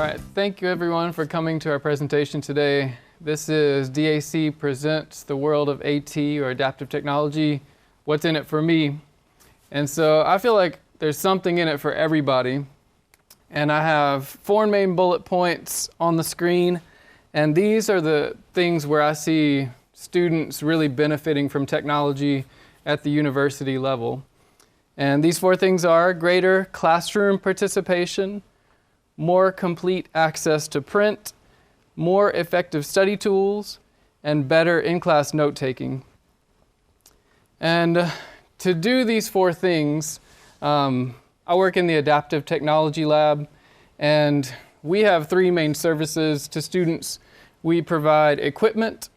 right, thank you everyone for coming to our presentation today. This is DAC Presents the World of AT, or Adaptive Technology, What's in it for me? And so I feel like there's something in it for everybody. And I have 4 main bullet points on the screen. And these are the things where I see students really benefiting from technology at the university level. And these 4 things are greater classroom participation, more complete access to print, more effective study tools, and better in-class note-taking. And to do these 4 things, I work in the Adaptive Technology Lab, and we have 3 main services to students. We provide equipment,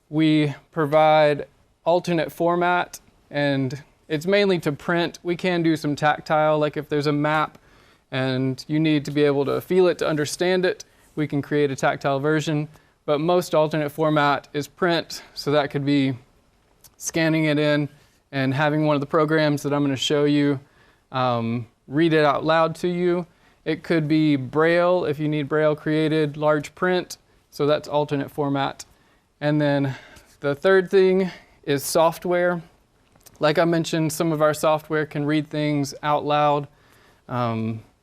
we provide alternate format, and it's mainly to print. We can do some tactile, like if there's a map and you need to be able to feel it to understand it, we can create a tactile version. But most alternate format is print, so that could be scanning it in and having one of the programs that I'm going to show you read it out loud to you. It could be Braille if you need Braille created, large print, so that's alternate format. And then the third thing is software. Like I mentioned, some of our software can read things out loud.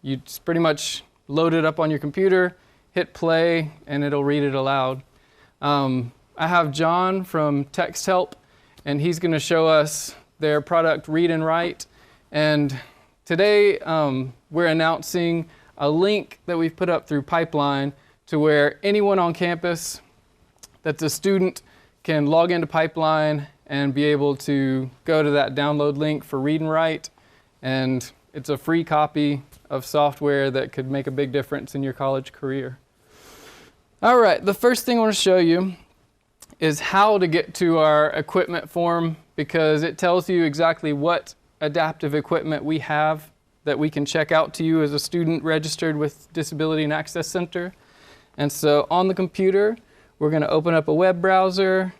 You just pretty much load it up on your computer, hit play, and it'll read it aloud. I have John from Text Help, and he's going to show us their product Read and Write. And today we're announcing a link that we've put up through Pipeline to where anyone on campus that's a student can log into Pipeline and be able to go to that download link for Read and Write. And it's a free copy of software that could make a big difference in your college career. All right, the first thing I want to show you is how to get to our equipment form, because it tells you exactly what adaptive equipment we have that we can check out to you as a student registered with Disability and Access Center. And so on the computer, we're going to open up a web browser.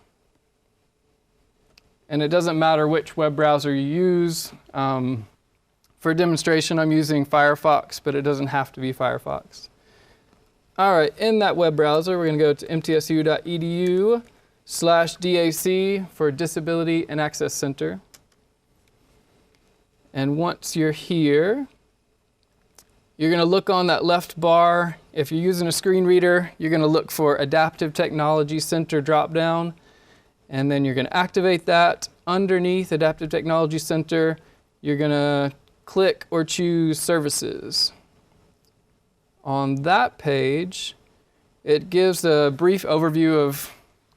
And it doesn't matter which web browser you use. For demonstration, I'm using Firefox, but it doesn't have to be Firefox. All right, in that web browser, we're going to go to mtsu.edu/DAC for Disability and Access Center. And once you're here, you're going to look on that left bar. If you're using a screen reader, you're going to look for Adaptive Technology Center dropdown. And then you're going to activate that. Underneath Adaptive Technology Center, you're going to click or choose Services. On that page, it gives a brief overview of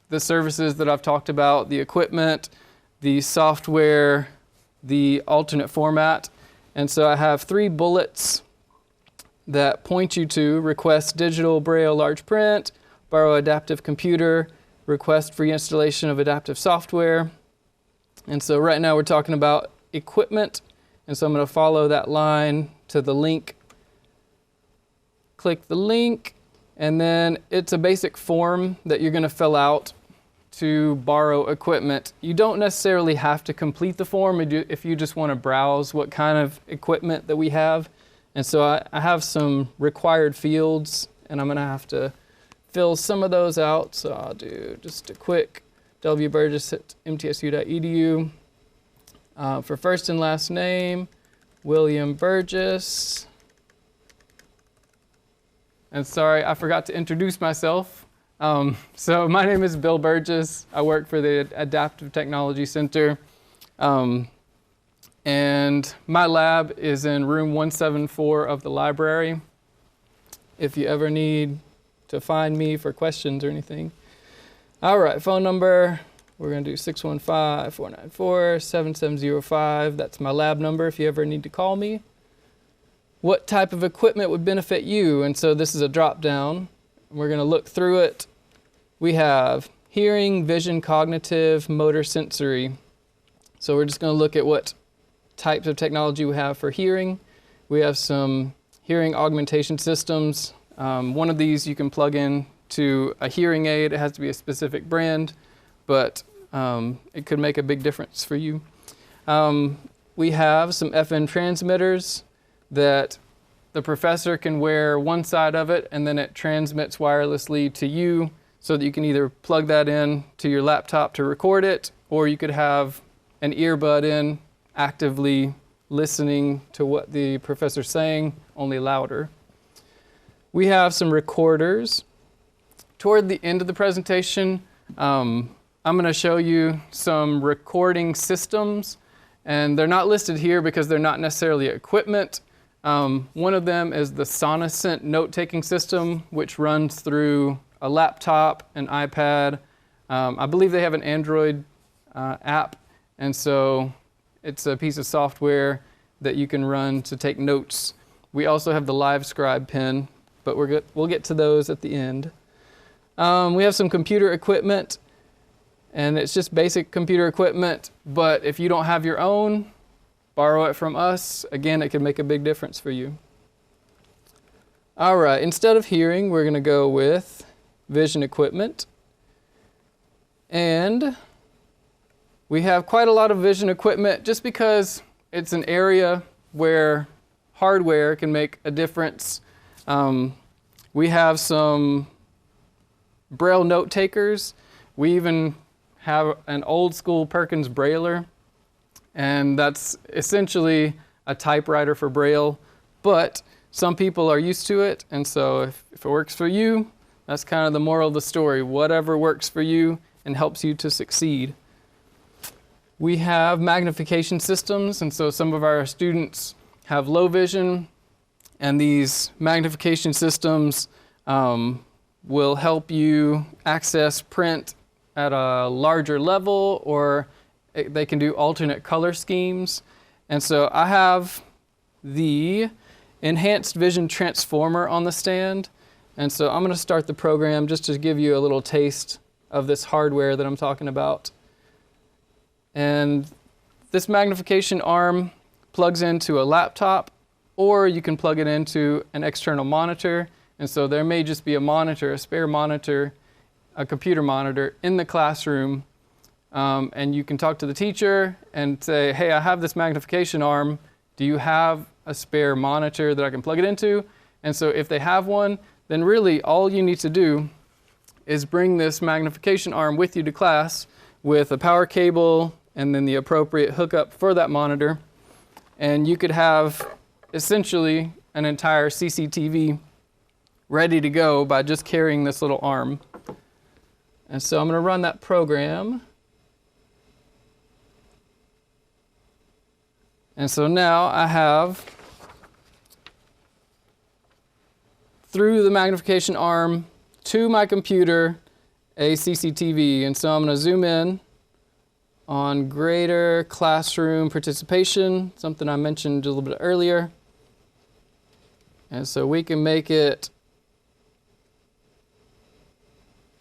the services that I've talked about, the equipment, the software, the alternate format. And so I have 3 bullets that point you to request digital Braille large print, borrow adaptive computer, request free installation of adaptive software. And so right now we're talking about equipment. And so I'm going to follow that line to the link. Click the link, and then it's a basic form that you're going to fill out to borrow equipment. You don't necessarily have to complete the form if you just want to browse what kind of equipment that we have. And so I have some required fields, and I'm going to have to fill some of those out. So I'll do just a quick Burgess at MTSU.edu. For first and last name, William Burgess. And sorry, I forgot to introduce myself. So my name is Bill Burgess. I work for the Adaptive Technology Center. And my lab is in room 174 of the library, if you ever need to find me for questions or anything. All right, phone number. We're going to do 615-494-7705. That's my lab number if you ever need to call me. What type of equipment would benefit you? And so this is a drop down. We're going to look through it. We have hearing, vision, cognitive, motor, sensory. So we're just going to look at what types of technology we have for hearing. We have some hearing augmentation systems. One of these you can plug in to a hearing aid. It has to be a specific brand, but it could make a big difference for you. We have some FM transmitters that the professor can wear one side of it, and then it transmits wirelessly to you so that you can either plug that in to your laptop to record it, or you could have an earbud in actively listening to what the professor's saying, only louder. We have some recorders. Toward the end of the presentation, I'm going to show you some recording systems, and they're not listed here because they're not necessarily equipment. One of them is the Sonocent note-taking system, which runs through a laptop, an iPad. I believe they have an Android app, and so it's a piece of software that you can run to take notes. We also have the LiveScribe pen, but we'll get to those at the end. We have some computer equipment, and it's just basic computer equipment, but if you don't have your own, borrow it from us. Again, it can make a big difference for you. All right, instead of hearing, we're going to go with vision equipment. And we have quite a lot of vision equipment just because it's an area where hardware can make a difference. We have some Braille note takers. We even have an old school Perkins Brailler, and that's essentially a typewriter for Braille, but some people are used to it, and so if it works for you, that's kind of the moral of the story. Whatever works for you and helps you to succeed. We have magnification systems, and so some of our students have low vision, and these magnification systems will help you access print at a larger level, or they can do alternate color schemes. And so I have the Enhanced Vision Transformer on the stand, and so I'm going to start the program just to give you a little taste of this hardware that I'm talking about. And this magnification arm plugs into a laptop, or you can plug it into an external monitor. And so there may just be a monitor, a spare monitor, a computer monitor in the classroom, and you can talk to the teacher and say, hey, I have this magnification arm. Do you have a spare monitor that I can plug it into? And so if they have one, then really all you need to do is bring this magnification arm with you to class with a power cable and then the appropriate hookup for that monitor. And you could have essentially an entire CCTV ready to go by just carrying this little arm. And so I'm going to run that program. And so now I have, through the magnification arm to my computer, a CCTV. And so I'm going to zoom in on greater classroom participation, something I mentioned a little bit earlier. And so we can make it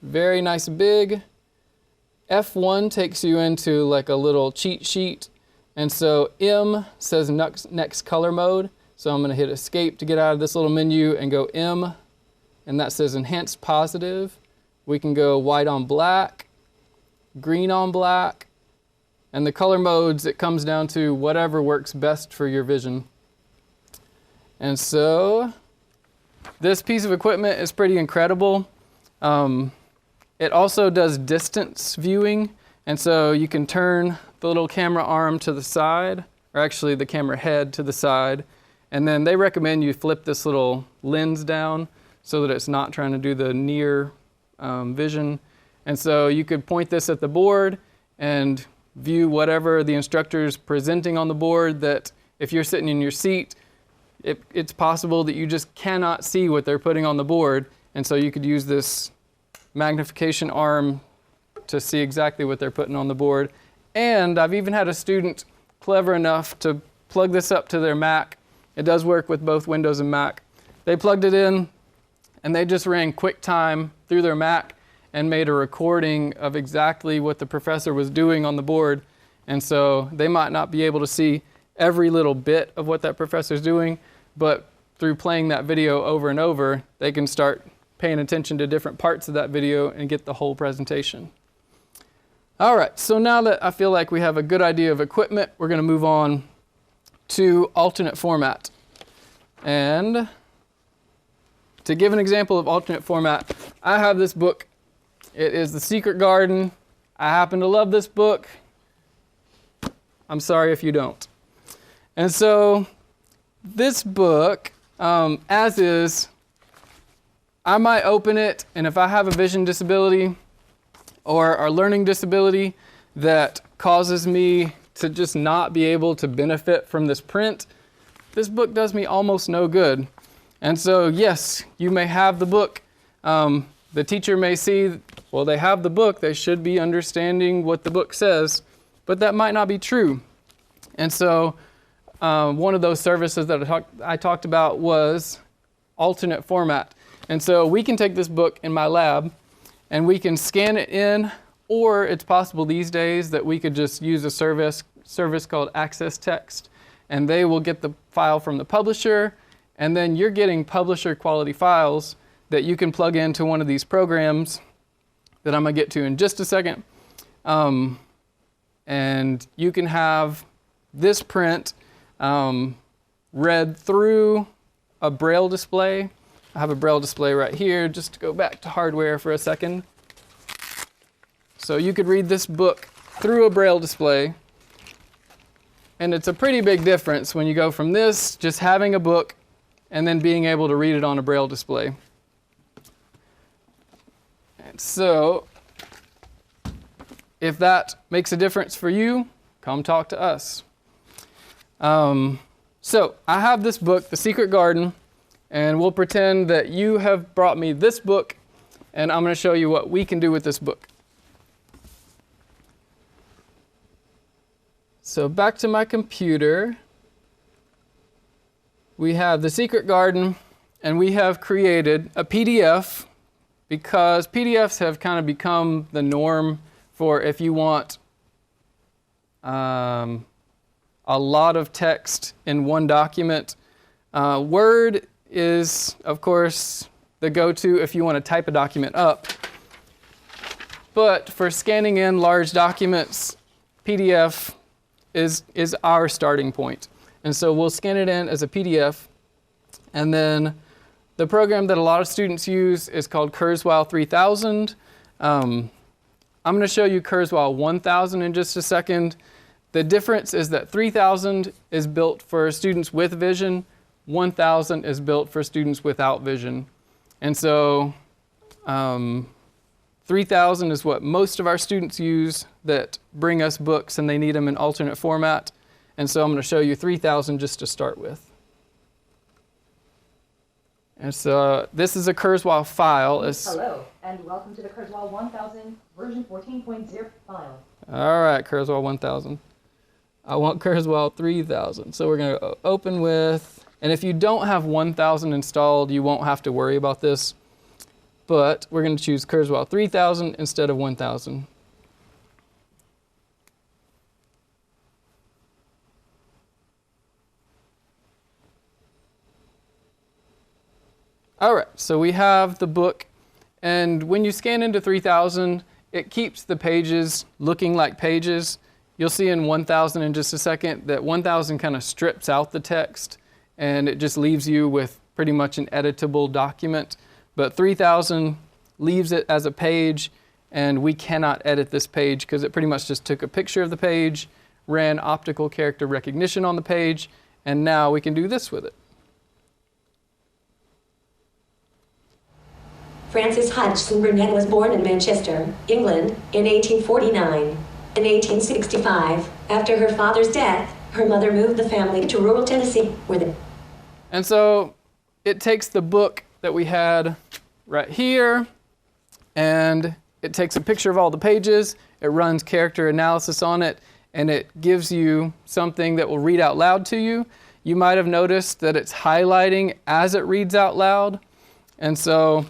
very nice big. F1 takes you into like a little cheat sheet. And so M says next color mode. So I'm going to hit escape to get out of this little menu and go M. And that says enhanced positive. We can go white on black, green on black. And the color modes, it comes down to whatever works best for your vision. And so this piece of equipment is pretty incredible. It also does distance viewing, and so you can turn the little camera arm to the side, or actually the camera head to the side, and then they recommend you flip this little lens down so that it's not trying to do the near vision. And so you could point this at the board and view whatever the instructor's presenting on the board, that if you're sitting in your seat, it's possible that you just cannot see what they're putting on the board, and so you could use this magnification arm to see exactly what they're putting on the board. And I've even had a student clever enough to plug this up to their Mac. It does work with both Windows and Mac. They plugged it in, and they just ran QuickTime through their Mac and made a recording of exactly what the professor was doing on the board. And so they might not be able to see every little bit of what that professor's doing, but through playing that video over and over, they can start paying attention to different parts of that video and get the whole presentation. All right, so now that I feel like we have a good idea of equipment, we're going to move on to alternate format. And to give an example of alternate format, I have this book. It is The Secret Garden. I happen to love this book. I'm sorry if you don't. And so this book, as is, I might open it, and if I have a vision disability or a learning disability that causes me to just not be able to benefit from this print, this book does me almost no good. And so, yes, you may have the book. The teacher may see, well, they have the book, they should be understanding what the book says, but that might not be true. And so, one of those services that I talked about was alternate format. And so we can take this book in my lab and we can scan it in, or it's possible these days that we could just use a service called Access Text, and they will get the file from the publisher, and then you're getting publisher quality files that you can plug into one of these programs that I'm going to get to in just a second. And you can have this print read through a Braille display. I have a Braille display right here, just to go back to hardware for a second. So you could read this book through a Braille display, and it's a pretty big difference when you go from this, just having a book, and then being able to read it on a Braille display. And so, if that makes a difference for you, come talk to us. So I have this book, The Secret Garden, and we'll pretend that you have brought me this book, and I'm going to show you what we can do with this book. So back to my computer, we have The Secret Garden, and we have created a PDF, because PDFs have kind of become the norm for if you want a lot of text in one document. Word is, of course, the go-to if you want to type a document up. But for scanning in large documents, PDF is our starting point. And so we'll scan it in as a PDF. And then the program that a lot of students use is called Kurzweil 3000. I'm going to show you Kurzweil 1000 in just a second. The difference is that 3000 is built for students with vision, 1000 is built for students without vision. And so 3000 is what most of our students use that bring us books and they need them in alternate format. And so I'm going to show you 3000 just to start with. And so this is a Kurzweil file. Hello, and welcome to the Kurzweil 1000 version 14.0 file. All right, Kurzweil 1000. I want Kurzweil 3000. So we're going to open with, and if you don't have 1000 installed, you won't have to worry about this. But we're going to choose Kurzweil 3000 instead of 1000. All right, so we have the book, and when you scan into 3000, it keeps the pages looking like pages. You'll see in 1000 in just a second that 1000 kind of strips out the text, and it just leaves you with pretty much an editable document. But 3000 leaves it as a page, and we cannot edit this page because it pretty much just took a picture of the page, ran optical character recognition on the page, and now we can do this with it. Frances Hodgson Burnett was born in Manchester, England, in 1849. In 1865, after her father's death, her mother moved the family to rural Tennessee, where the... And so it takes the book that we had right here, and it takes a picture of all the pages, it runs character analysis on it, and it gives you something that will read out loud to you. You might have noticed that it's highlighting as it reads out loud, and so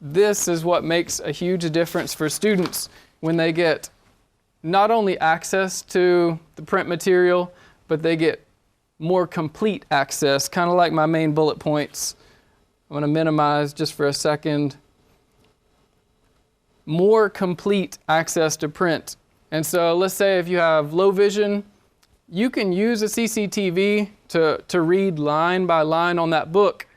this is what makes a huge difference for students when they get not only access to the print material, but they get more complete access, kind of like my main bullet points. I'm going to minimize just for a second. More complete access to print. And so let's say if you have low vision, you can use a CCTV to read line by line on that book.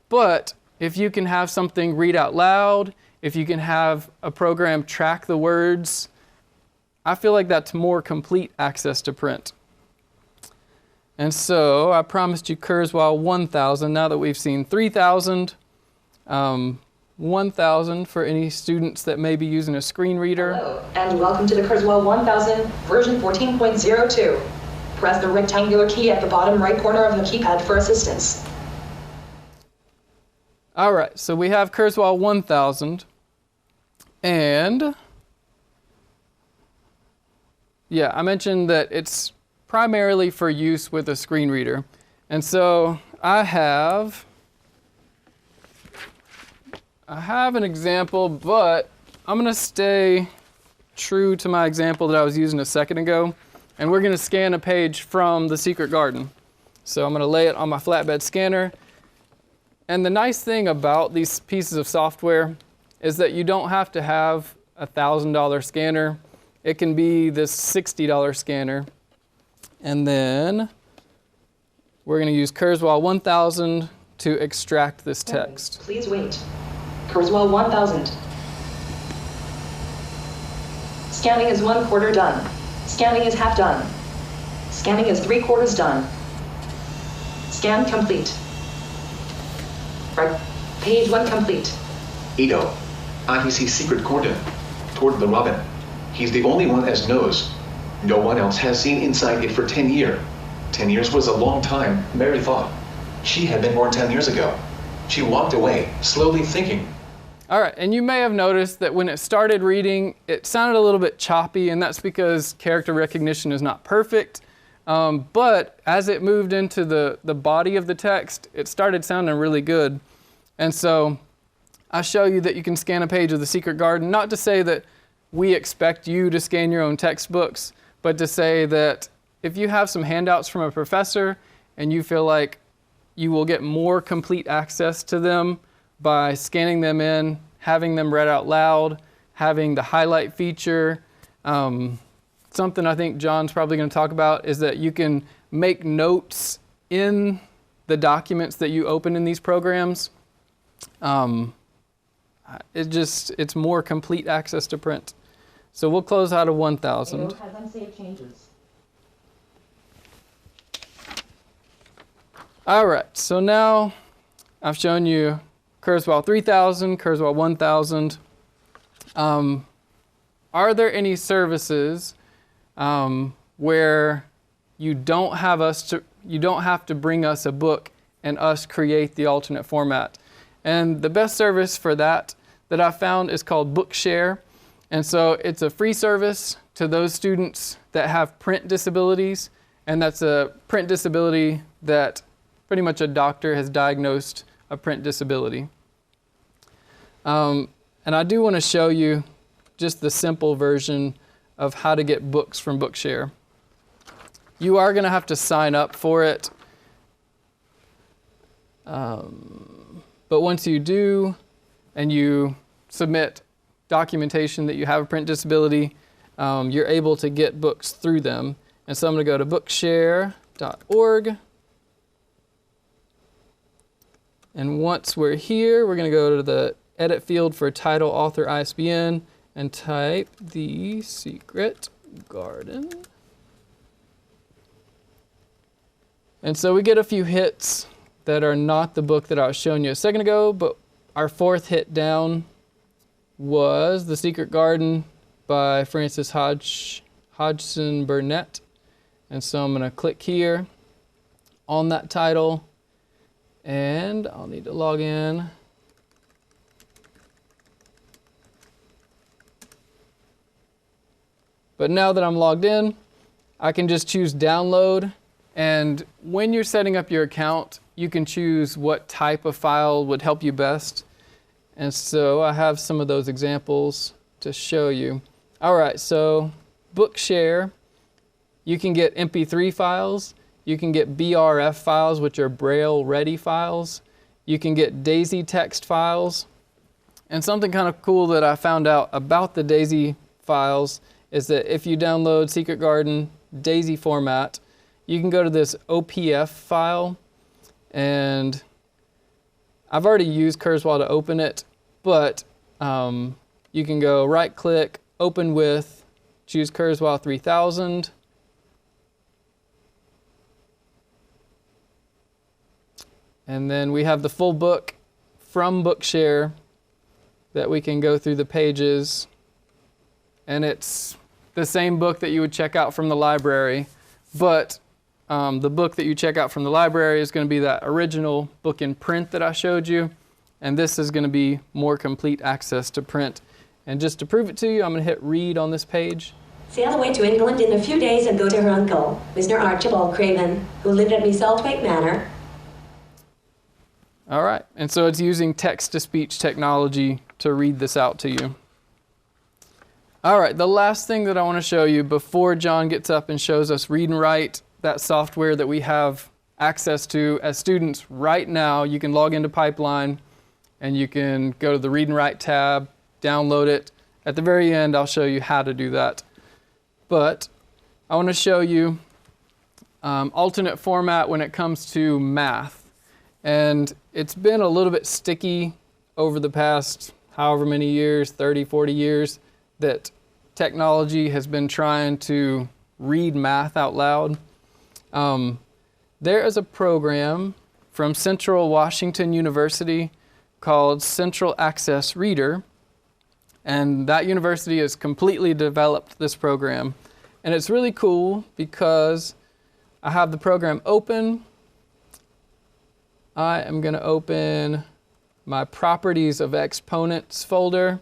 But if you can have something read out loud, if you can have a program track the words, I feel like that's more complete access to print. And so I promised you Kurzweil 1000. Now that we've seen 3000, 1000 for any students that may be using a screen reader. Hello, and welcome to the Kurzweil 1000 version 14.02. Press the rectangular key at the bottom right corner of the keypad for assistance. All right, so we have Kurzweil 1000, and yeah, I mentioned that it's primarily for use with a screen reader. And so I have an example, but I'm going to stay true to my example that I was using a second ago, and we're going to scan a page from The Secret Garden. So I'm going to lay it on my flatbed scanner. And the nice thing about these pieces of software is that you don't have to have a $1,000 scanner. It can be this $60 scanner. And then we're going to use Kurzweil 1000 to extract this text. Please wait. Kurzweil 1000. Scanning is 1/4 done. Scanning is half done. Scanning is 3/4 done. Scan complete. Right. Page 1 complete. Edo, I see secret cordon toward the robin. He's the only one as knows. No one else has seen inside it for 10 years. 10 years was a long time, Mary thought. She had been born 10 years ago. She walked away, slowly thinking. All right, and you may have noticed that when it started reading, it sounded a little bit choppy, and that's because character recognition is not perfect. But as it moved into the body of the text, it started sounding really good. And so I show you that you can scan a page of The Secret Garden, not to say that we expect you to scan your own textbooks, but to say that if you have some handouts from a professor and you feel like you will get more complete access to them by scanning them in, having them read out loud, having the highlight feature. Something I think John's probably going to talk about is that you can make notes in the documents that you open in these programs. It's more complete access to print. So we'll close out of 1000. Edo has unsaved changes. All right, so now I've shown you Kurzweil 3000, Kurzweil 1000. Are there any services where you don't have to bring us a book and us create the alternate format? And the best service for that I found is called Bookshare. And so it's a free service to those students that have print disabilities, and that's a print disability that pretty much a doctor has diagnosed a print disability. And I do want to show you just the simple version of how to get books from Bookshare. You are going to have to sign up for it. But once you do, and you submit documentation that you have a print disability, you're able to get books through them. And so I'm going to go to bookshare.org. And once we're here, we're going to go to the edit field for title, author, ISBN, and type The Secret Garden. And so we get a few hits that are not the book that I was showing you a second ago, but our fourth hit down was The Secret Garden by Frances Hodgson Burnett. And so I'm going to click here on that title, and I'll need to log in. But now that I'm logged in, I can just choose download. And when you're setting up your account, you can choose what type of file would help you best. And so I have some of those examples to show you. All right, so Bookshare, you can get MP3 files. You can get BRF files, which are Braille ready files. You can get DAISY text files. And something kind of cool that I found out about the DAISY files is that if you download Secret Garden DAISY format, you can go to this OPF file, and I've already used Kurzweil to open it, but you can go right-click, open with, choose Kurzweil 3000. And then we have the full book from Bookshare that we can go through the pages. And it's the same book that you would check out from the library, but the book that you check out from the library is going to be that original book in print that I showed you, and this is going to be more complete access to print. And just to prove it to you, I'm going to hit read on this page. Sail away to England in a few days and go to her uncle, Mr. Archibald Craven, who lived at Misselthwaite Manor. All right, and so it's using text-to-speech technology to read this out to you. All right, the last thing that I want to show you before John gets up and shows us read and write, that software that we have access to as students right now. You can log into Pipeline and you can go to the read and write tab, download it. At the very end, I'll show you how to do that. But I want to show you alternate format when it comes to math. And it's been a little bit sticky over the past however many years, 30, 40 years, that technology has been trying to read math out loud. There is a program from Central Washington University called Central Access Reader, and that university has completely developed this program. And it's really cool because I have the program open. I am going to open my Properties of Exponents folder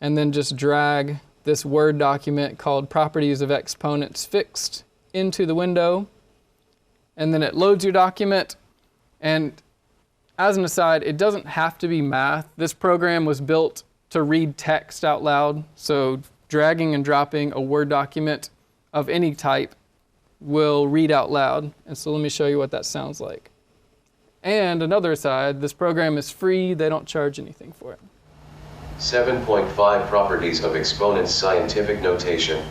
and then just drag this Word document called Properties of Exponents Fixed into the window. And then it loads your document. And as an aside, it doesn't have to be math. This program was built to read text out loud. So dragging and dropping a Word document of any type will read out loud. And so let me show you what that sounds like. And another aside, this program is free. They don't charge anything for it. 7.5 Properties of Exponents Scientific Notation.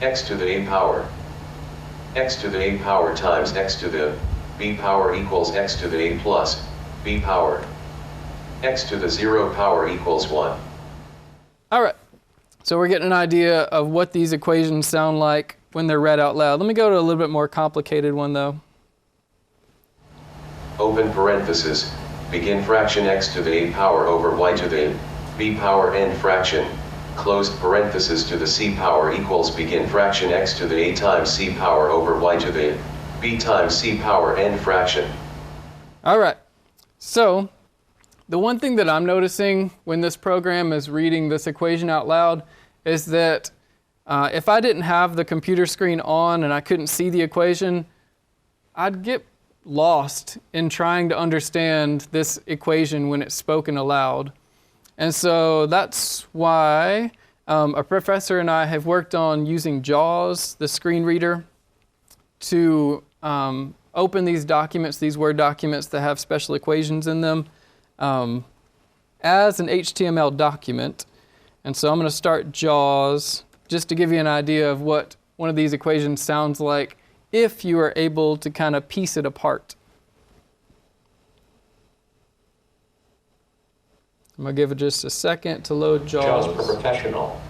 X to the A power. X to the A power times X to the B power equals X to the A plus B power. X to the 0 power equals 1. All right, so we're getting an idea of what these equations sound like when they're read out loud. Let me go to a little bit more complicated one though. Open parenthesis, begin fraction X to the A power over Y to the B power end fraction, closed parenthesis to the C power equals begin fraction X to the A times C power over Y to the B times C power end fraction. All right, so the one thing that I'm noticing when this program is reading this equation out loud is that if I didn't have the computer screen on and I couldn't see the equation, I'd get lost in trying to understand this equation when it's spoken aloud. And so that's why a professor and I have worked on using JAWS, the screen reader, to open these documents, these Word documents that have special equations in them, as an HTML document. And so I'm going to start JAWS just to give you an idea of what one of these equations sounds like if you are able to kind of piece it apart. I'm going to give it just a second to load JAWS. JAWS for Professional.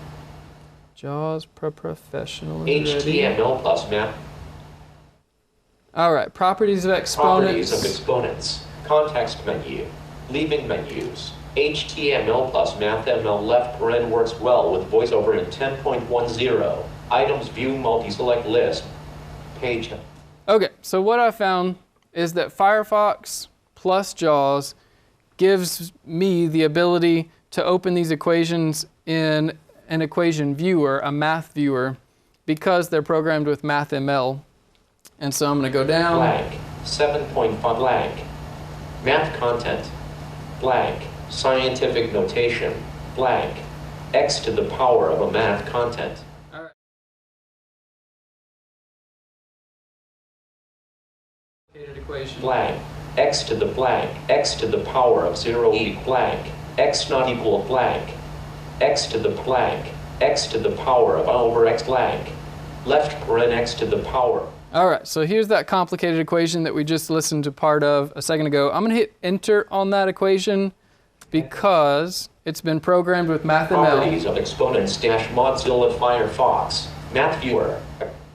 JAWS for Professional is ready. HTML plus math. All right, properties of exponents. Properties of exponents. Context menu. Leaving menus. HTML plus MathML left paren works well with VoiceOver in 10.10. Items view multi-select list. Page. Okay, so what I found is that Firefox plus JAWS gives me the ability to open these equations in an equation viewer, a math viewer, because they're programmed with MathML. And so I'm going to go down. Blank. 7.5 blank. Math content. Blank. Scientific notation. Blank. X to the power of a math content. Equation. Blank. X to the blank. X to the power of 0 equal blank. X not equal blank. X to the blank. X to the power of over X blank. Left paren X to the power. All right, so here's that complicated equation that we just listened to part of a second ago. I'm going to hit enter on that equation because it's been programmed with MathML. Properties of exponents dash Mozilla Firefox. Math Viewer.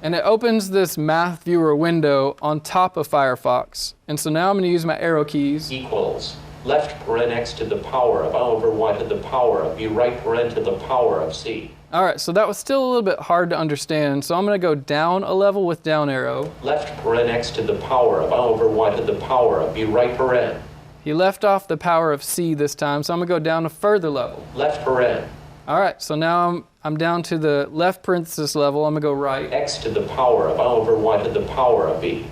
And it opens this Math Viewer window on top of Firefox. And so now I'm going to use my arrow keys. Equals. Left paren x to the power of over y to the power of b, right paren to the power of c. All right, so that was still a little bit hard to understand. So I'm going to go down a level with down arrow. Left paren x to the power of over y to the power of b, right paren. He left off the power of c this time, so I'm going to go down a further level. Left paren. All right, so now I'm down to the left parenthesis level. I'm going to go right. X to the power of over y to the power of b.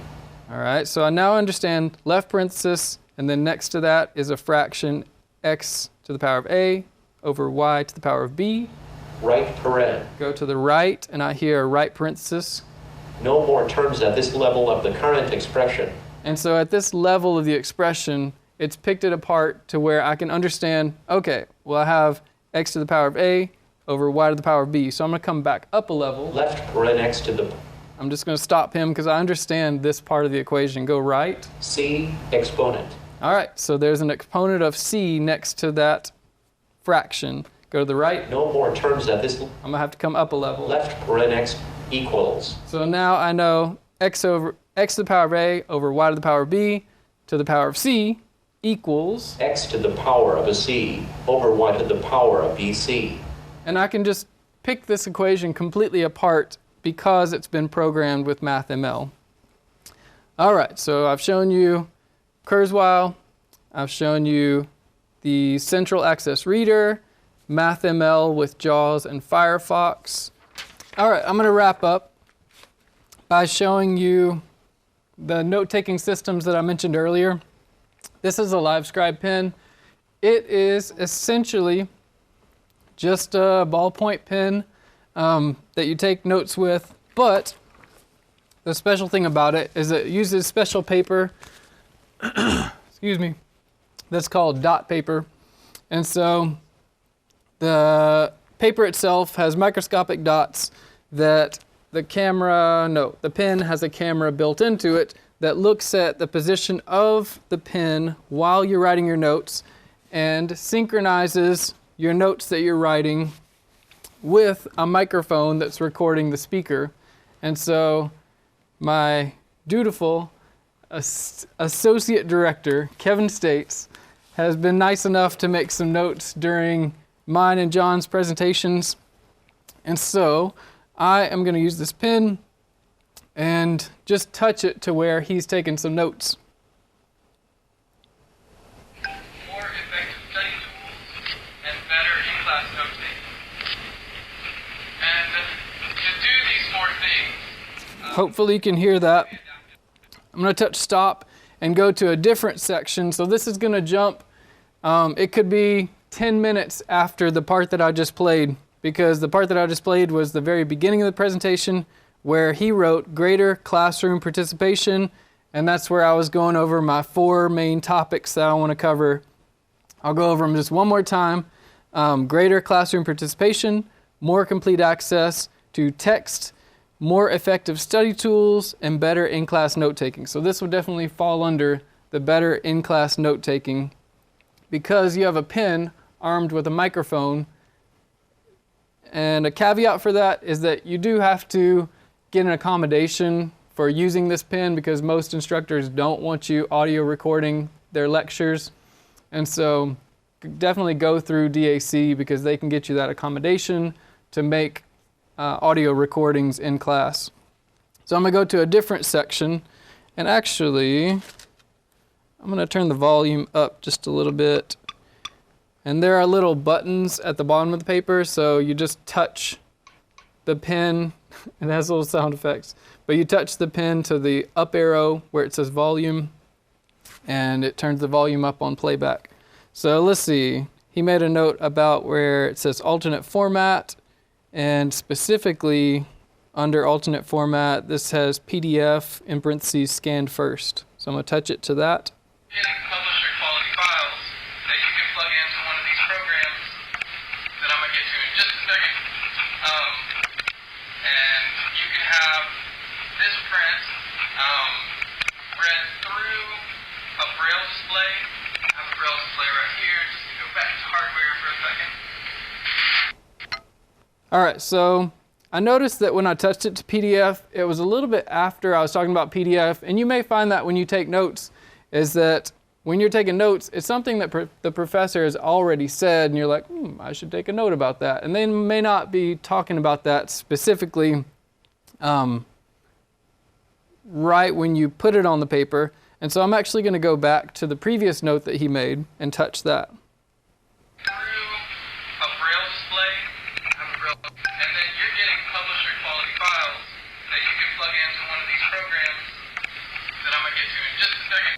All right, so I now understand left parenthesis, and then next to that is a fraction x to the power of a over y to the power of b. Right paren. Go to the right, and I hear a right parenthesis. No more terms at this level of the current expression. And so at this level of the expression, it's picked it apart to where I can understand, okay, well I have x to the power of a over y to the power of b. So I'm going to come back up a level. Left paren x to the... I'm just going to stop him because I understand this part of the equation. Go right. c exponent. All right, so there's an exponent of c next to that fraction. Go to the right. No more terms at this... I'm going to have to come up a level. Left paren x equals. So now I know x to the power of a over y to the power of b to the power of c equals... x to the power of a c over y to the power of bc. And I can just pick this equation completely apart because it's been programmed with MathML. All right, so I've shown you Kurzweil, I've shown you the central access reader, MathML with JAWS and Firefox. All right, I'm going to wrap up by showing you the note-taking systems that I mentioned earlier. This is a LiveScribe pen. It is essentially just a ballpoint pen that you take notes with, but the special thing about it is it uses special paper, excuse me, that's called dot paper. And so the paper itself has microscopic dots that the pen has a camera built into it that looks at the position of the pen while you're writing your notes and synchronizes your notes that you're writing with a microphone that's recording the speaker. And so my dutiful associate director, Kevin States, has been nice enough to make some notes during mine and John's presentations. And so I am going to use this pen and just touch it to where he's taken some notes. More effective study tools and better in-class note-taking. And to do these 4 things... Hopefully you can hear that. I'm going to touch stop and go to a different section. So this is going to jump. It could be 10 minutes after the part that I just played, because the part that I just played was the very beginning of the presentation where he wrote greater classroom participation, and that's where I was going over my 4 main topics that I want to cover. I'll go over them just one more time. Greater classroom participation, more complete access to text, more effective study tools, and better in-class note-taking. So this would definitely fall under the better in-class note-taking because you have a pen armed with a microphone. And a caveat for that is that you do have to get an accommodation for using this pen because most instructors don't want you audio recording their lectures. And so definitely go through DAC because they can get you that accommodation to make audio recordings in class. So I'm going to go to a different section, and actually I'm going to turn the volume up just a little bit. And there are little buttons at the bottom of the paper, so you just touch the pen. It has little sound effects, but you touch the pen to the up arrow where it says volume, and it turns the volume up on playback. So let's see. He made a note about where it says alternate format, and specifically under alternate format, this has PDF in parentheses scanned first. So I'm going to touch it to that. Publisher quality files that you can plug into one of these programs that I'm going to get to in just a second. And you can have this print All right, so I noticed that when I touched it to PDF, it was a little bit after I was talking about PDF, and you may find that when you take notes, is that when you're taking notes, it's something that the professor has already said, and you're like, I should take a note about that. And they may not be talking about that specifically right when you put it on the paper. And so I'm actually going to go back to the previous note that he made and touch that. Through a braille display, and then you're getting publisher quality files that you can plug into one of these programs that I'm going to get to in just a second.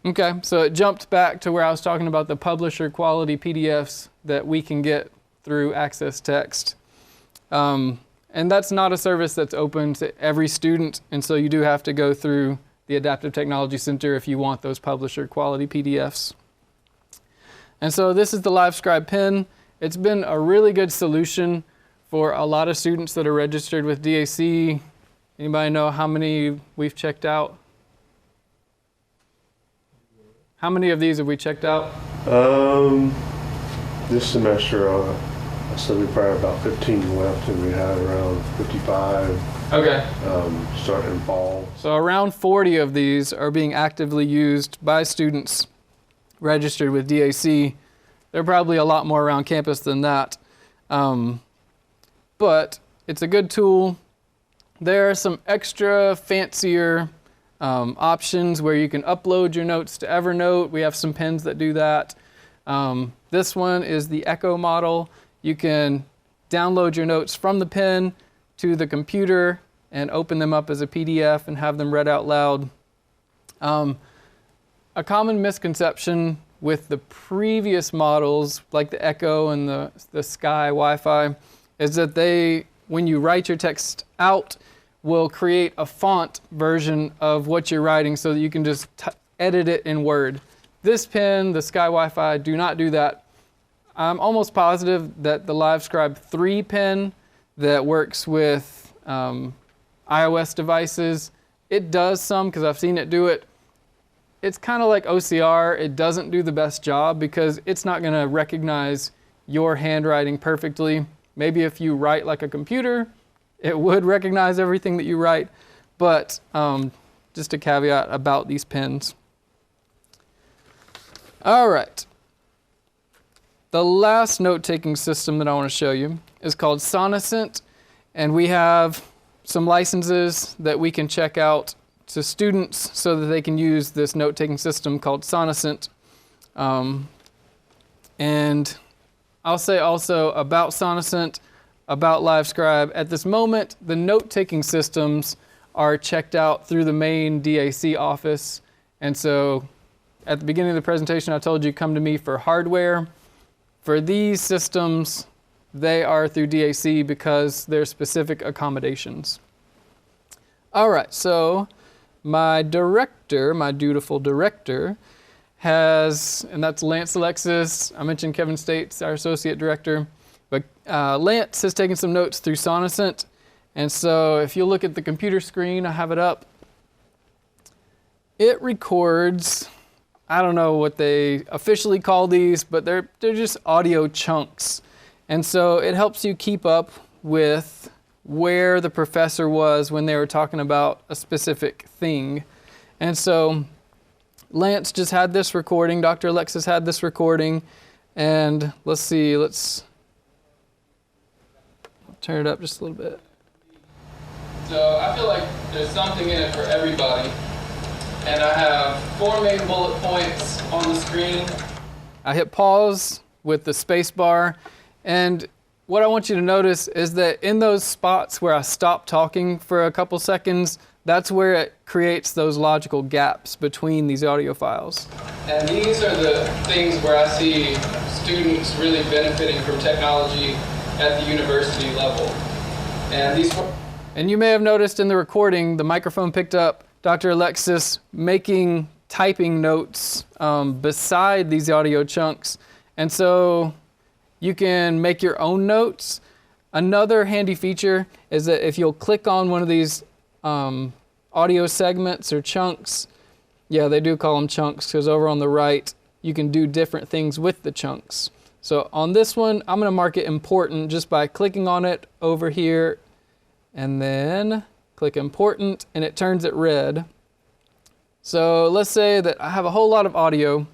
Okay, so it jumped back to where I was talking about the publisher quality PDFs that we can get through Access Text. And that's not a service that's open to every student, and so you do have to go through the Adaptive Technology Center if you want those publisher quality PDFs. And so this is the LiveScribe pen. It's been a really good solution for a lot of students that are registered with DAC. Anybody know how many we've checked out? How many of these have we checked out? This semester, I said we probably have about 15 left, and we had around 55 Okay. starting in fall. So around 40 of these are being actively used by students registered with DAC. There are probably a lot more around campus than that. But it's a good tool. There are some extra fancier options where you can upload your notes to Evernote. We have some pens that do that. This one is the Echo model. You can download your notes from the pen to the computer and open them up as a PDF and have them read out loud. A common misconception with the previous models, like the Echo and the Sky Wi-Fi, is that they, when you write your text out, will create a font version of what you're writing so that you can just edit it in Word. This pen, the Sky Wi-Fi, do not do that. I'm almost positive that the LiveScribe 3 pen that works with iOS devices, it does some, because I've seen it do it. It's kind of like OCR. It doesn't do the best job because it's not going to recognize your handwriting perfectly. Maybe if you write like a computer, it would recognize everything that you write, but just a caveat about these pens. All right. The last note-taking system that I want to show you is called Sonocent, and we have some licenses that we can check out to students so that they can use this note-taking system called Sonocent. And I'll say also about Sonocent, about LiveScribe, at this moment, the note-taking systems are checked out through the main DAC office. And so at the beginning of the presentation, I told you come to me for hardware. For these systems, they are through DAC because they're specific accommodations. All right, so my director, my dutiful director, has, and that's Lance Alexis. I mentioned Kevin States, our associate director. But Lance has taken some notes through Sonocent. And so if you look at the computer screen, I have it up. It records, I don't know what they officially call these, but they're just audio chunks. And so it helps you keep up with where the professor was when they were talking about a specific thing. And so Lance just had this recording, Dr. Alexis had this recording, and let's see, let's turn it up just a little bit. So I feel like there's something in it for everybody. And I have 4 main bullet points on the screen. I hit pause with the space bar. And what I want you to notice is that in those spots where I stop talking for a couple seconds, that's where it creates those logical gaps between these audio files. And these are the things where I see students really benefiting from technology at the university level. And you may have noticed in the recording, the microphone picked up Dr. Alexis making typing notes beside these audio chunks. And so you can make your own notes. Another handy feature is that if you'll click on one of these audio segments or chunks, yeah, they do call them chunks because over on the right, you can do different things with the chunks. So on this one, I'm going to mark it important just by clicking on it over here and then click important, and it turns it red. So let's say that I have a whole lot of audio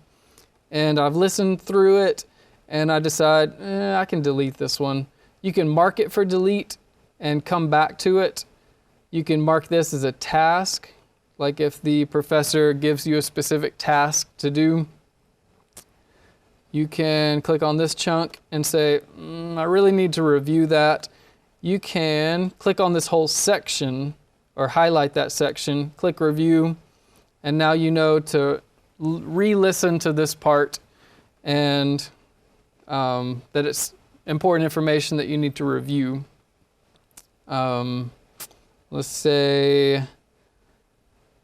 and I've listened through it and I decide I can delete this one. You can mark it for delete and come back to it. You can mark this as a task, like if the professor gives you a specific task to do. You can click on this chunk and say, I really need to review that. You can click on this whole section or highlight that section, click review, and now you know to re-listen to this part and that it's important information that you need to review. Let's say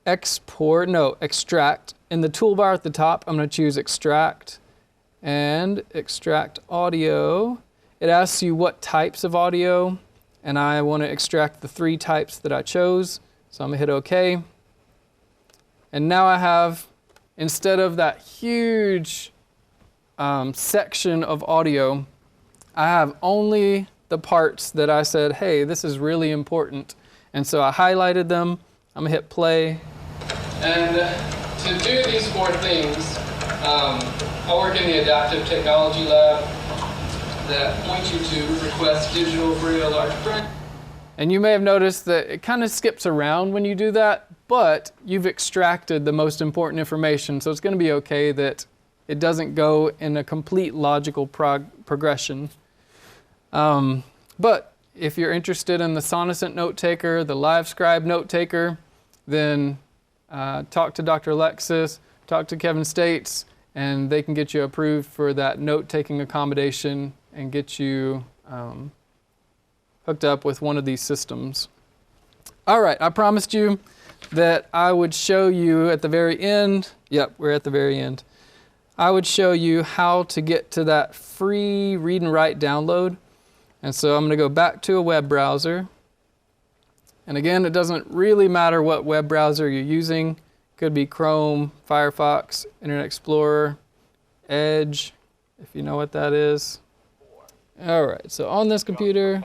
extract. In the toolbar at the top, I'm going to choose extract and extract audio. It asks you what types of audio, and I want to extract the 3 types that I chose. So I'm going to hit OK. And now I have, instead of that huge section of audio, I have only the parts that I said, hey, this is really important. And so I highlighted them. I'm going to hit play. And to do these 4 things, I work in the Adaptive Technology Lab that points you to request digital Braille large print. And you may have noticed that it kind of skips around when you do that, but you've extracted the most important information, so it's going to be okay that it doesn't go in a complete logical progression. But if you're interested in the Sonocent note taker, the LiveScribe note taker, then talk to Dr. Alexis, talk to Kevin States, and they can get you approved for that note-taking accommodation and get you hooked up with one of these systems. All right, I promised you that I would show you at the very end. Yep, we're at the very end. I would show you how to get to that free read and write download. And so I'm going to go back to a web browser. And again, it doesn't really matter what web browser you're using. It could be Chrome, Firefox, Internet Explorer, Edge, if you know what that is. All right, so on this computer,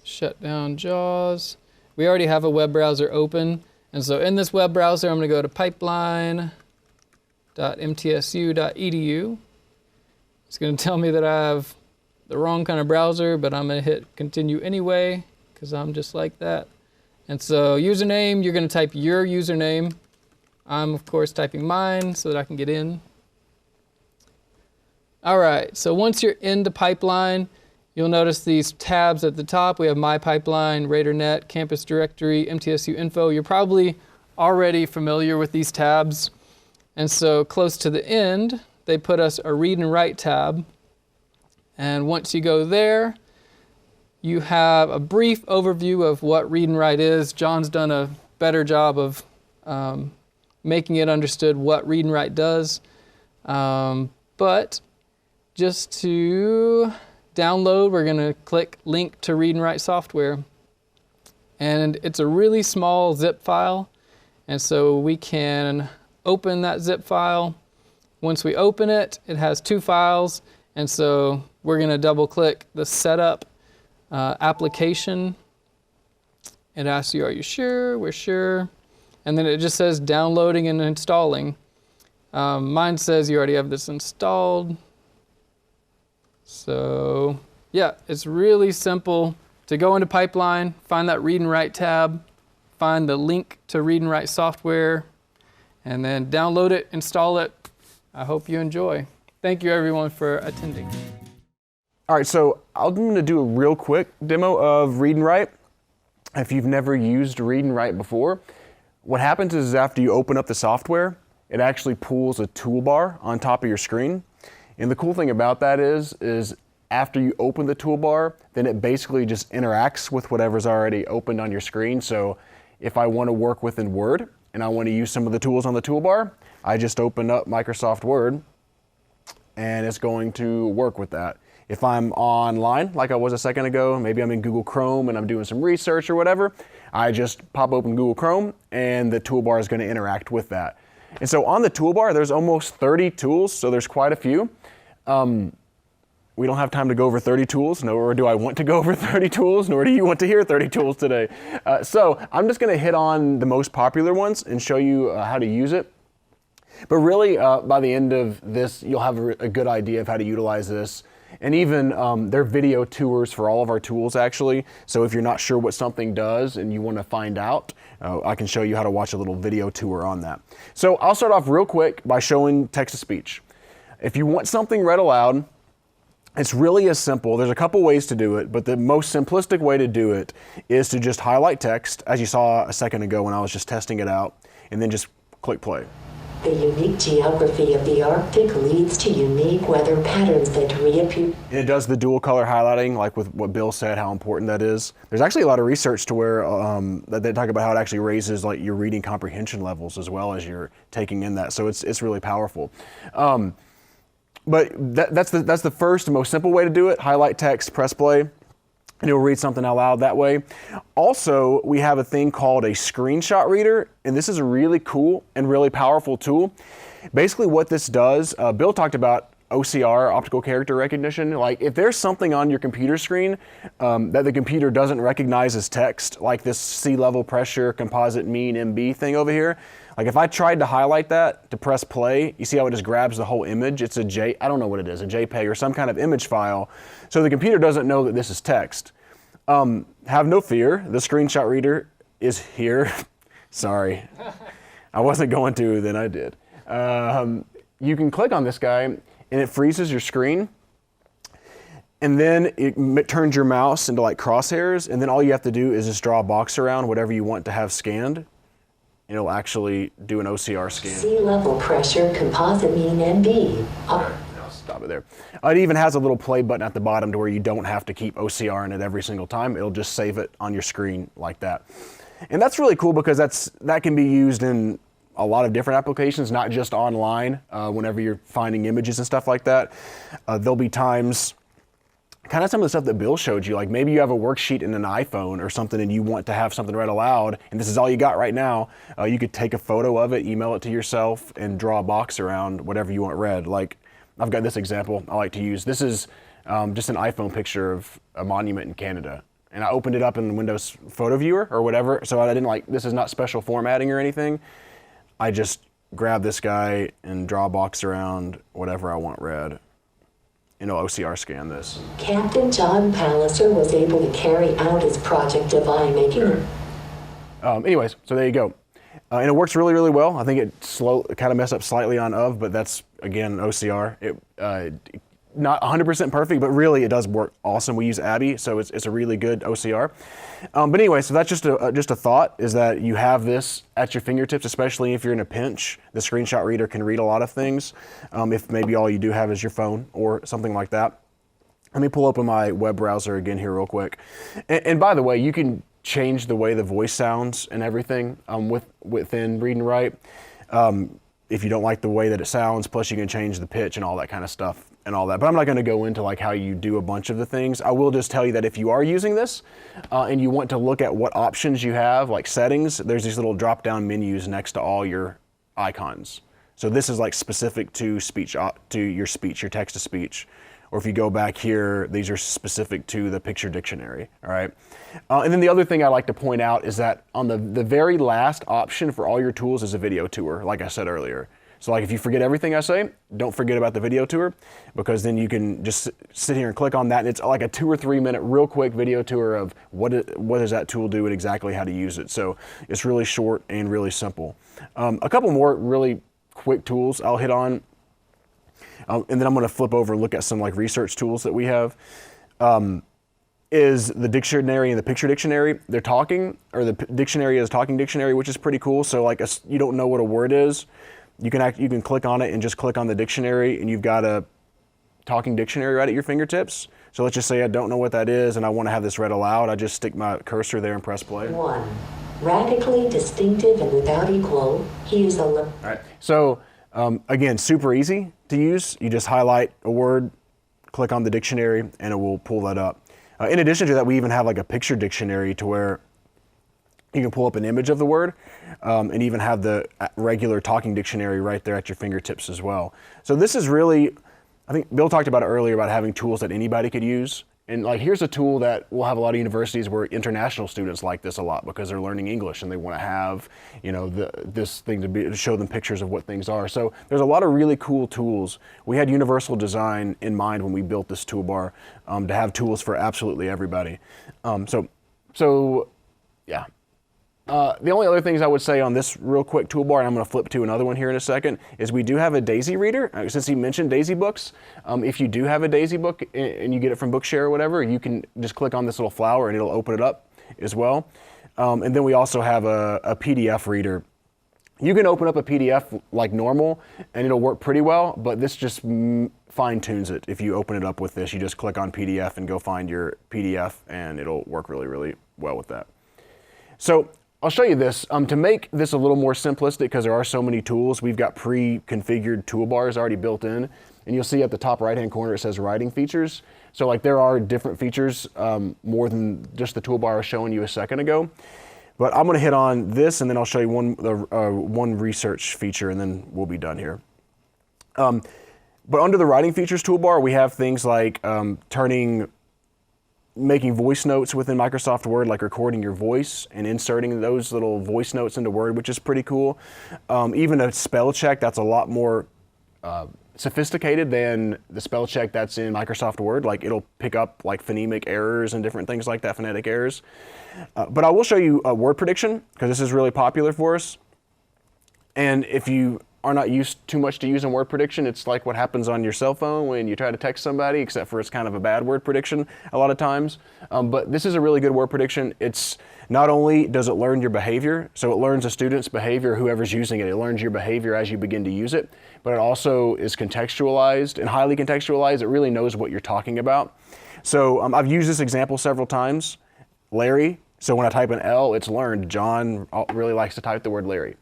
shut down JAWS. We already have a web browser open. And so in this web browser, I'm going to go to pipeline.mtsu.edu. It's going to tell me that I have the wrong kind of browser, but I'm going to hit continue anyway, because I'm just like that. And so username, you're going to type your username. I'm, of course, typing mine so that I can get in. All right, so once you're into Pipeline, you'll notice these tabs at the top. We have My Pipeline, RadarNet, Campus Directory, MTSU Info. You're probably already familiar with these tabs. And so close to the end, they put us a Read and Write tab. And once you go there, you have a brief overview of what Read and Write is. John's done a better job of making it understood what Read and Write does. But just to download, we're going to click Link to Read and Write Software. And it's a really small zip file. And so we can open that zip file. Once we open it, it has 2 files. And so we're going to double click the Setup application. It asks you, are you sure? We're sure. And then it just says downloading and installing. Mine says you already have this installed. So yeah, it's really simple to go into Pipeline, find that Read and Write tab, find the link to Read and Write software, and then download it, install it. I hope you enjoy. Thank you everyone for attending. All right, so I'm going to do a real quick demo of Read and Write. If you've never used Read and Write before, what happens is after you open up the software, it actually pulls a toolbar on top of your screen. And the cool thing about that is after you open the toolbar, then it basically just interacts with whatever's already opened on your screen. So if I want to work within Word and I want to use some of the tools on the toolbar, I just open up Microsoft Word and it's going to work with that. If I'm online, like I was a second ago, maybe I'm in Google Chrome and I'm doing some research or whatever, I just pop open Google Chrome and the toolbar is going to interact with that. And so on the toolbar, there's almost 30 tools, so there's quite a few. We don't have time to go over 30 tools, nor do I want to go over 30 tools, nor do you want to hear 30 tools today. So I'm just gonna hit on the most popular ones and show you how to use it. But really, by the end of this, you'll have a good idea of how to utilize this. And even there are video tours for all of our tools, actually. So if you're not sure what something does and you want to find out, I can show you how to watch a little video tour on that. So I'll start off real quick by showing text-to-speech. If you want something read aloud, it's really as simple. There's a couple ways to do it, but the most simplistic way to do it is to just highlight text, as you saw a second ago when I was just testing it out, and then just click play. The unique geography of the Arctic leads to unique weather patterns that reappear. And it does the dual color highlighting, like with what Bill said, how important that is. There's actually a lot of research to where that they talk about how it actually raises like your reading comprehension levels as well as you're taking in that. So it's really powerful. But that's the first and most simple way to do it. Highlight text, press play, and it'll read something out loud that way. Also, we have a thing called a screenshot reader, and this is a really cool and really powerful tool. Basically what this does, Bill talked about OCR, optical character recognition. Like if there's something on your computer screen that the computer doesn't recognize as text, like this sea level pressure composite mean MB thing over here, like if I tried to highlight that to press play, you see how it just grabs the whole image? It's I don't know what it is, a JPEG or some kind of image file. So the computer doesn't know that this is text. Have no fear, the screenshot reader is here. Sorry, I wasn't going to, then I did. You can click on this guy and it freezes your screen. And then it turns your mouse into like crosshairs. And then all you have to do is just draw a box around whatever you want to have scanned. It'll actually do an OCR scan. Sea level pressure composite mean MB. I'll stop it there. It even has a little play button at the bottom to where you don't have to keep OCR in it every single time. It'll just save it on your screen like that. And that's really cool because that can be used in a lot of different applications, not just online, whenever you're finding images and stuff like that. There'll be times, kind of some of the stuff that Bill showed you, like maybe you have a worksheet in an iPhone or something and you want to have something read aloud and this is all you got right now, you could take a photo of it, email it to yourself and draw a box around whatever you want read. Like I've got this example I like to use. This is just an iPhone picture of a monument in Canada. And I opened it up in the Windows Photo Viewer or whatever, so I didn't this is not special formatting or anything. I just grab this guy and draw a box around whatever I want read. And it'll OCR scan this. Captain John Palliser was able to carry out his project of eye-making. Anyways, so there you go. And it works really, really well. I think it kind of messed up slightly on of, but that's, again, OCR. Not 100% perfect, but really it does work awesome. We use Abby, so it's a really good OCR. But anyway, so that's just a thought, is that you have this at your fingertips, especially if you're in a pinch. The screenshot reader can read a lot of things, if maybe all you do have is your phone or something like that. Let me pull open my web browser again here real quick. And by the way, you can change the way the voice sounds and everything within Read and Write. If you don't like the way that it sounds, plus you can change the pitch and all that kind of stuff and all that. But I'm not going to go into like how you do a bunch of the things. I will just tell you that if you are using this and you want to look at what options you have, like settings, there's these little drop-down menus next to all your icons. So this is like specific to speech, to your speech, your text-to-speech. Or if you go back here, these are specific to the picture dictionary, all right? And then the other thing I like to point out is that on the very last option for all your tools is a video tour, like I said earlier. So like if you forget everything I say, don't forget about the video tour, because then you can just sit here and click on that. And it's like a 2 or 3 minute real quick video tour of what does that tool do and exactly how to use it. So it's really short and really simple. A couple more really quick tools I'll hit on. And then I'm going to flip over and look at some like research tools that we have. Is the dictionary and the picture dictionary. They're talking, or the dictionary is talking dictionary, which is pretty cool. So like you don't know what a word is, you can click on it and just click on the dictionary and you've got a talking dictionary right at your fingertips. So let's just say I don't know what that is and I want to have this read aloud. I just stick my cursor there and press play. 1. Radically distinctive and without equal, he is a... All right, so again, super easy to use. You just highlight a word, click on the dictionary, and it will pull that up. In addition to that, we even have like a picture dictionary to where you can pull up an image of the word and even have the regular talking dictionary right there at your fingertips as well. So this is really I think Bill talked about it earlier about having tools that anybody could use. And like, here's a tool that we'll have a lot of universities where international students like this a lot because they're learning English and they want to have, you know, this thing to show them pictures of what things are. So there's a lot of really cool tools. We had universal design in mind when we built this toolbar, to have tools for absolutely everybody. So yeah. The only other things I would say on this real quick toolbar, and I'm going to flip to another one here in a second, is we do have a Daisy reader. Since he mentioned Daisy books, if you do have a Daisy book and you get it from Bookshare or whatever, you can just click on this little flower and it'll open it up as well. And then we also have a PDF reader. You can open up a PDF like normal and it'll work pretty well, but this just fine tunes it. If you open it up with this, you just click on PDF and go find your PDF and it'll work really, really well with that. So I'll show you this. To make this a little more simplistic, because there are so many tools, we've got pre-configured toolbars already built in. And you'll see at the top right-hand corner, it says writing features. So like there are different features, more than just the toolbar I was showing you a second ago. But I'm gonna hit on this and then I'll show you one research feature and then we'll be done here. But under the writing features toolbar, we have things like making voice notes within Microsoft Word, like recording your voice and inserting those little voice notes into Word, which is pretty cool. Even a spell check that's a lot more sophisticated than the spell check that's in Microsoft Word. Like it'll pick up like phonemic errors and different things like that, phonetic errors. But I will show you word prediction because this is really popular for us. And if you are not used too much to using word prediction, it's like what happens on your cell phone when you try to text somebody, except for it's kind of a bad word prediction a lot of times. But this is a really good word prediction. It's not only does it learn your behavior, so it learns a student's behavior, whoever's using it, it learns your behavior as you begin to use it, but it also is contextualized and highly contextualized. It really knows what you're talking about. So I've used this example several times. Larry, so when I type an L, it's learned John really likes to type the word Larry.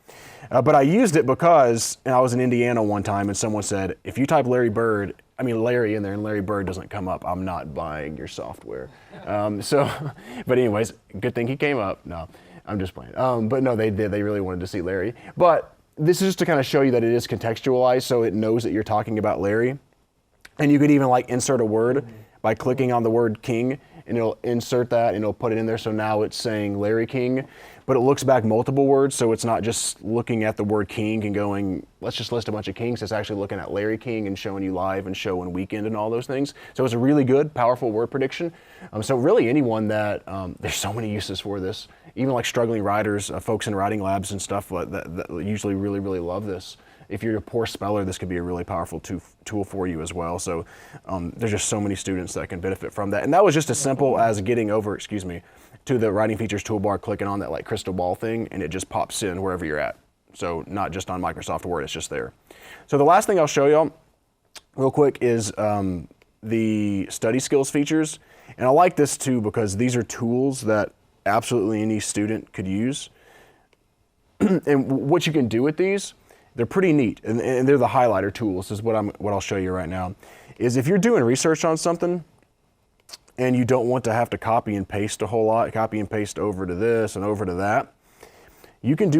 But I used it because I was in Indiana one time and someone said, if you type Larry in there and Larry Bird doesn't come up, I'm not buying your software. But anyways, good thing he came up. No, I'm just playing. But no, they did. They really wanted to see Larry. But this is just to kind of show you that it is contextualized, so it knows that you're talking about Larry. And you could even like insert a word by clicking on the word King, and it'll insert that and it'll put it in there. So now it's saying Larry King, but it looks back multiple words. So it's not just looking at the word King and going, let's just list a bunch of Kings. It's actually looking at Larry King and showing you live and show and weekend and all those things. So it's a really good, powerful word prediction. So really anyone that, there's so many uses for this, even like struggling writers, folks in writing labs and stuff that usually really, really love this. If you're a poor speller, this could be a really powerful tool for you as well. So there's just so many students that can benefit from that. And that was just as simple as getting over, to the writing features toolbar, clicking on that like crystal ball thing, and it just pops in wherever you're at. So not just on Microsoft Word, it's just there. So the last thing I'll show y'all real quick is the study skills features. And I like this too because these are tools that absolutely any student could use. And what you can do with these, they're pretty neat, and they're the highlighter tools. This is what I'll show you right now. Is if you're doing research on something and you don't want to have to copy and paste a whole lot, copy and paste over to this and over to that, you can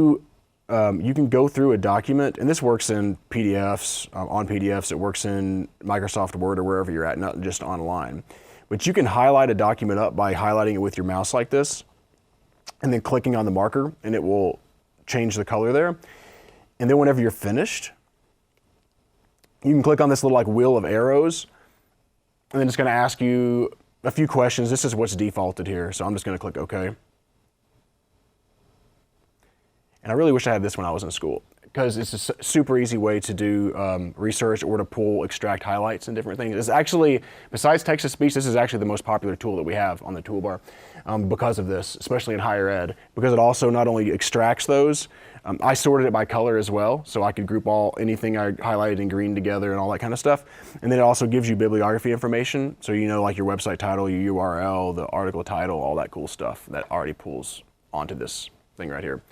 go through a document, and this works in PDFs, on PDFs, it works in Microsoft Word or wherever you're at, not just online. But you can highlight a document up by highlighting it with your mouse like this, and then clicking on the marker, and it will change the color there. And then whenever you're finished, you can click on this little like wheel of arrows, and then it's going to ask you a few questions. This is what's defaulted here, so I'm just going to click OK. And I really wish I had this when I was in school, because it's a super easy way to do research or to pull, extract highlights and different things. It's actually, besides text-to-speech, this is actually the most popular tool that we have on the toolbar because of this, especially in higher ed, because it also not only extracts those, I sorted it by color as well, so I could group anything I highlighted in green together and all that kind of stuff. And then it also gives you bibliography information, so you know like your website title, your URL, the article title, all that cool stuff that already pulls onto this thing right here.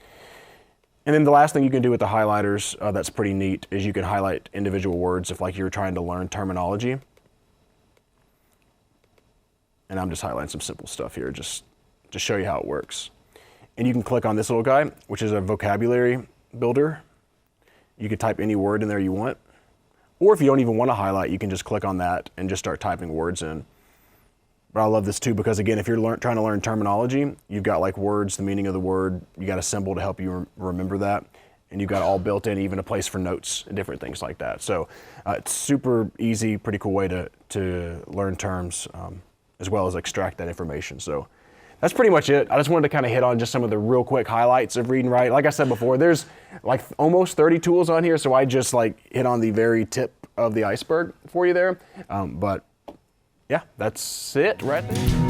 And then the last thing you can do with the highlighters that's pretty neat is you can highlight individual words if like you're trying to learn terminology. And I'm just highlighting some simple stuff here just to show you how it works. And you can click on this little guy, which is a vocabulary builder. You can type any word in there you want. Or if you don't even want to highlight, you can just click on that and just start typing words in. But I love this too because again, if you're trying to learn terminology, you've got like words, the meaning of the word, you got a symbol to help you remember that, and you've got all built in, even a place for notes and different things like that. So it's super easy, pretty cool way to learn terms as well as extract that information. So that's pretty much it. I just wanted to kind of hit on just some of the real quick highlights of read and write. Like I said before, there's like almost 30 tools on here, so I just like hit on the very tip of the iceberg for you there. But yeah, that's it right there.